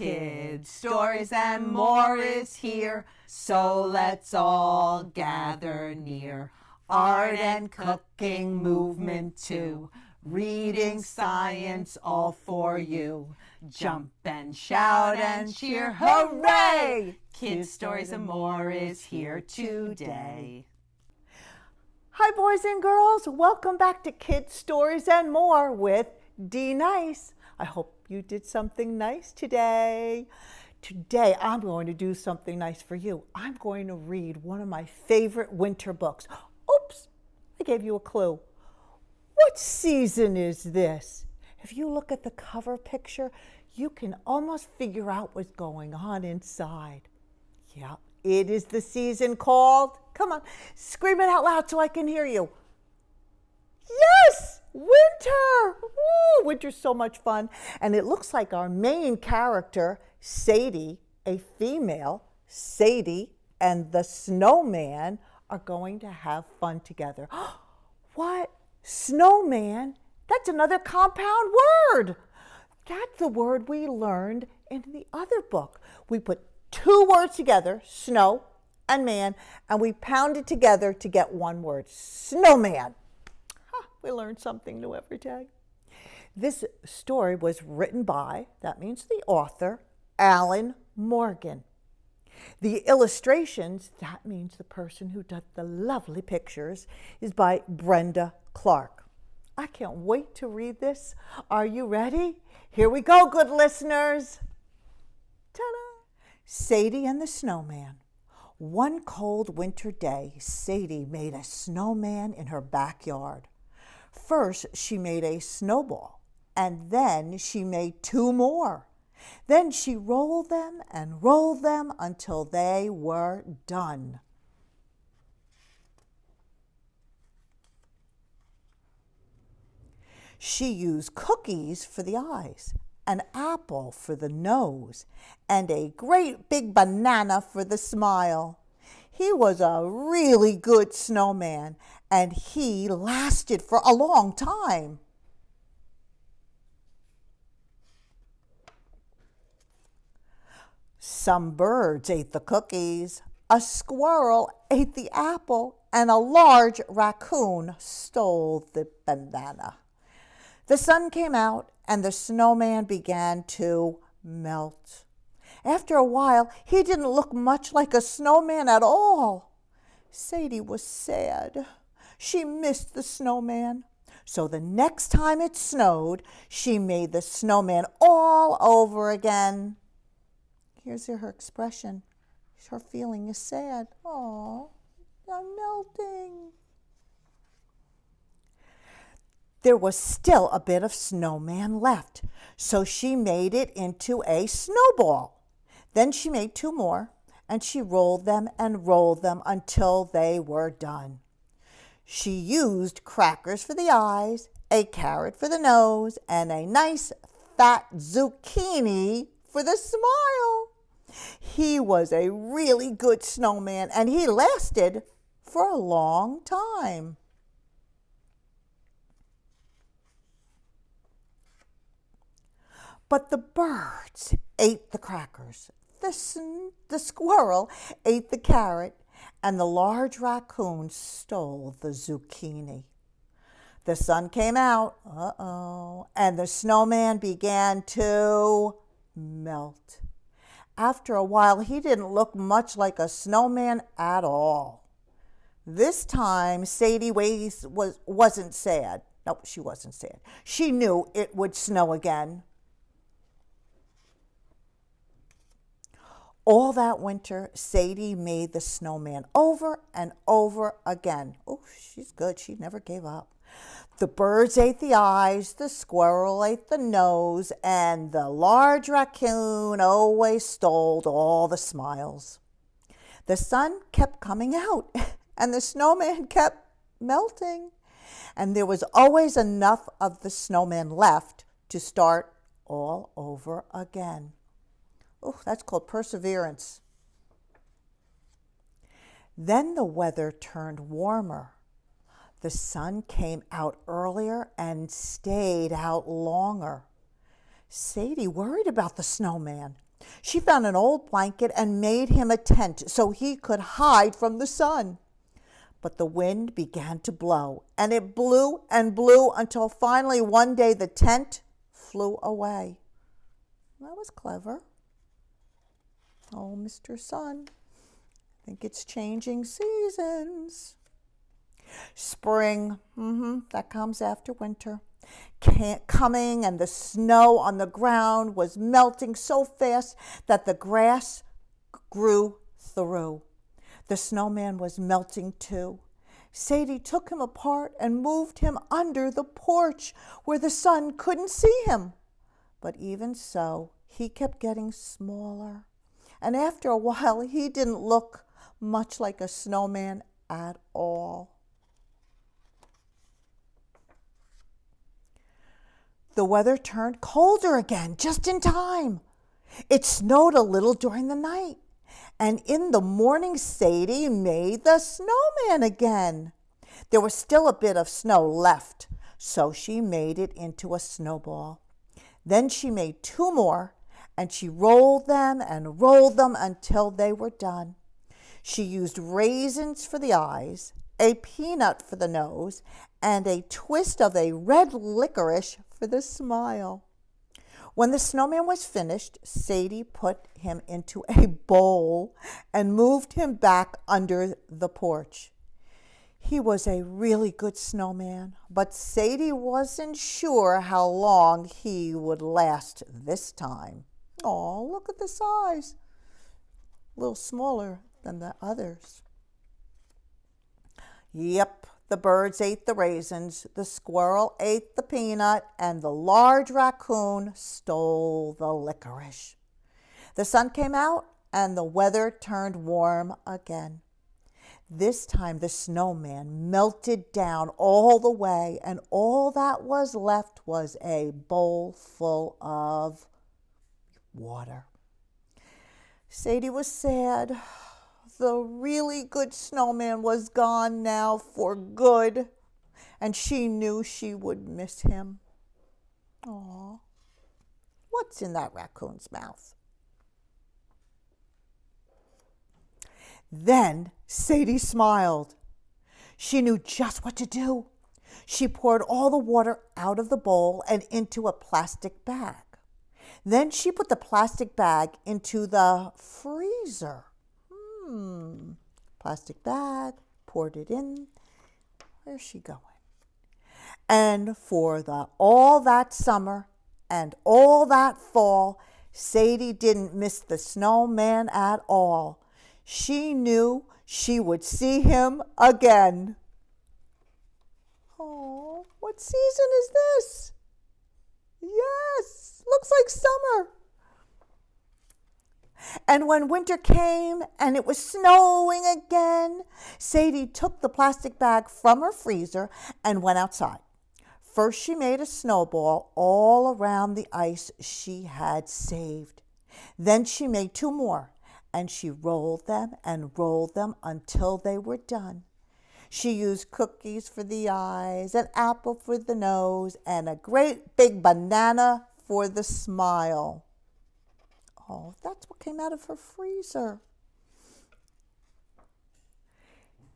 Kids, stories, and more is here, so let's all gather near. Art and cooking, movement too, reading, science, all for you. Jump and shout and cheer, hooray! Kids, stories, and more is here today. Hi boys and girls, welcome back to Kids, Stories, and More with D Nice. I hope you did something nice today. Today I'm going to do something nice for you. I'm going to read one of my favorite winter books. Oops, I gave you a clue. What season is this? If you look at the cover picture, you can almost figure out what's going on inside. Yeah, it is the season called, come on, scream it out loud so I can hear you. Yes, winter. Woo, winter's so much fun. And it looks like our main character, Sadie, a female, Sadie and the snowman are going to have fun together. What? Snowman? That's another compound word. That's the word we learned in the other book. We put two words together, snow and man, and we pounded together to get one word, snowman. We learn something new every day. This story was written by, that means the author, Allenmorgan. The illustrations, that means the person who did the lovely pictures, is by Brenda Clark. I can't wait to read this. Are you ready? Here we go, good listeners. Ta-da! Sadie and the Snowman. One cold winter day, Sadie made a snowman in her backyard. First, she made a snowball, and then she made two more. Then she rolled them and rolled them until they were done. She used cookies for the eyes, an apple for the nose, and a great big banana for the smile. He was a really good snowman, and he lasted for a long time. Some birds ate the cookies, a squirrel ate the apple, and a large raccoon stole the banana. The sun came out, and the snowman began to melt. After a while, he didn't look much like a snowman at all. Sadie was sad. She missed the snowman. So the next time it snowed, she made the snowman all over again. Here's her expression. Her feeling is sad. Oh, I'm melting. There was still a bit of snowman left, so she made it into a snowball. Then she made two more, and she rolled them and rolled them until they were done. She used crackers for the eyes, a carrot for the nose, and a nice fat zucchini for the smile. He was a really good snowman, and he lasted for a long time. But the birds ate the crackers. The squirrel ate the carrot, and the large raccoon stole the zucchini. The sun came out, and the snowman began to melt. After a while, he didn't look much like a snowman at all. This time, Sadie wasn't sad. No, she wasn't sad. She knew it would snow again. All that winter, Sadie made the snowman over and over again. Oh, she's good. She never gave up. The birds ate the eyes, the squirrel ate the nose, and the large raccoon always stole all the smiles. The sun kept coming out, and the snowman kept melting. And there was always enough of the snowman left to start all over again. Oh, that's called perseverance. Then the weather turned warmer. The sun came out earlier and stayed out longer. Sadie worried about the snowman. She found an old blanket and made him a tent so he could hide from the sun. But the wind began to blow, and it blew and blew until finally one day the tent flew away. That was clever. Oh, Mr. Sun, I think it's changing seasons. Spring, that comes after winter. Coming, and the snow on the ground was melting so fast that the grass grew through. The snowman was melting too. Sadie took him apart and moved him under the porch where the sun couldn't see him. But even so, he kept getting smaller. And after a while, he didn't look much like a snowman at all. The weather turned colder again, just in time. It snowed a little during the night. And in the morning, Sadie made the snowman again. There was still a bit of snow left, so she made it into a snowball. Then she made 2 more, and she rolled them until they were done. She used raisins for the eyes, a peanut for the nose, and a twist of a red licorice for the smile. When the snowman was finished, Sadie put him into a bowl and moved him back under the porch. He was a really good snowman, but Sadie wasn't sure how long he would last this time. Oh, look at the size. A little smaller than the others. Yep, the birds ate the raisins, the squirrel ate the peanut, and the large raccoon stole the licorice. The sun came out and the weather turned warm again. This time the snowman melted down all the way, and all that was left was a bowl full of water. Sadie was sad. The really good snowman was gone now for good, and she knew she would miss him. Aw, what's in that raccoon's mouth? Then Sadie smiled. She knew just what to do. She poured all the water out of the bowl and into a plastic bag. Then she put the plastic bag into the freezer. Plastic bag, poured it in. Where's she going? And for all that summer and all that fall, Sadie didn't miss the snowman at all. She knew she would see him again. Oh, what season is this? Yes, looks like summer. And when winter came and it was snowing again, Sadie took the plastic bag from her freezer and went outside. First, she made a snowball all around the ice she had saved. Then she made 2 more, and she rolled them until they were done. She used cookies for the eyes, an apple for the nose, and a great big banana for the smile. Oh, that's what came out of her freezer.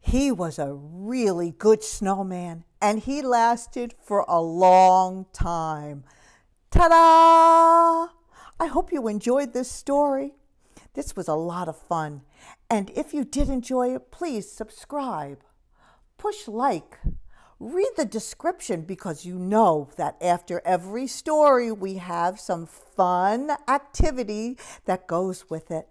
He was a really good snowman, and he lasted for a long time. Ta-da! I hope you enjoyed this story. This was a lot of fun. And if you did enjoy it, please subscribe. Push like. Read the description, because you know that after every story we have some fun activity that goes with it.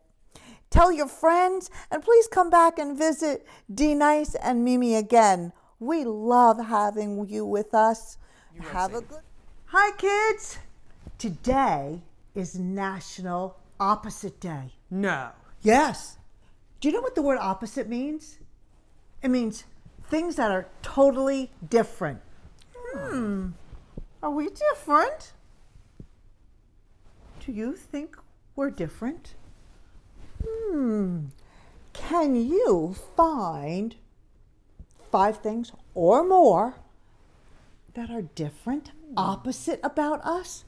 Tell your friends, and please come back and visit D-Nice and Mimi again. We love having you with us. Have a good... Hi kids! Today is National Opposite Day. No. Yes. Do you know what the word opposite means? It means things that are totally different. Are we different? Do you think we're different? Can you find 5 things or more that are different, opposite about us?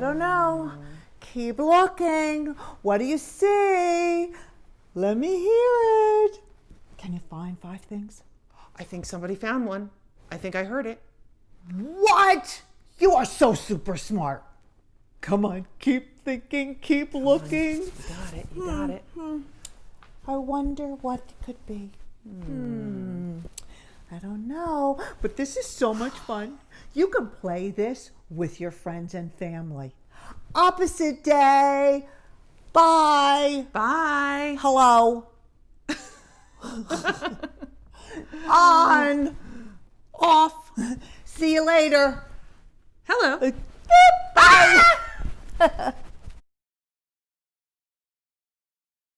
don't know. Keep looking. What do you see? Let me hear it. Can you find 5 things? I think somebody found one. I think I heard it. What? You are so super smart. Come on, keep thinking, keep looking. You got it. You got it. I wonder what it could be. I don't know, but this is so much fun. You can play this with your friends and family. Opposite day. Bye. Bye. Hello. On. Off. See you later. Hello. Bye.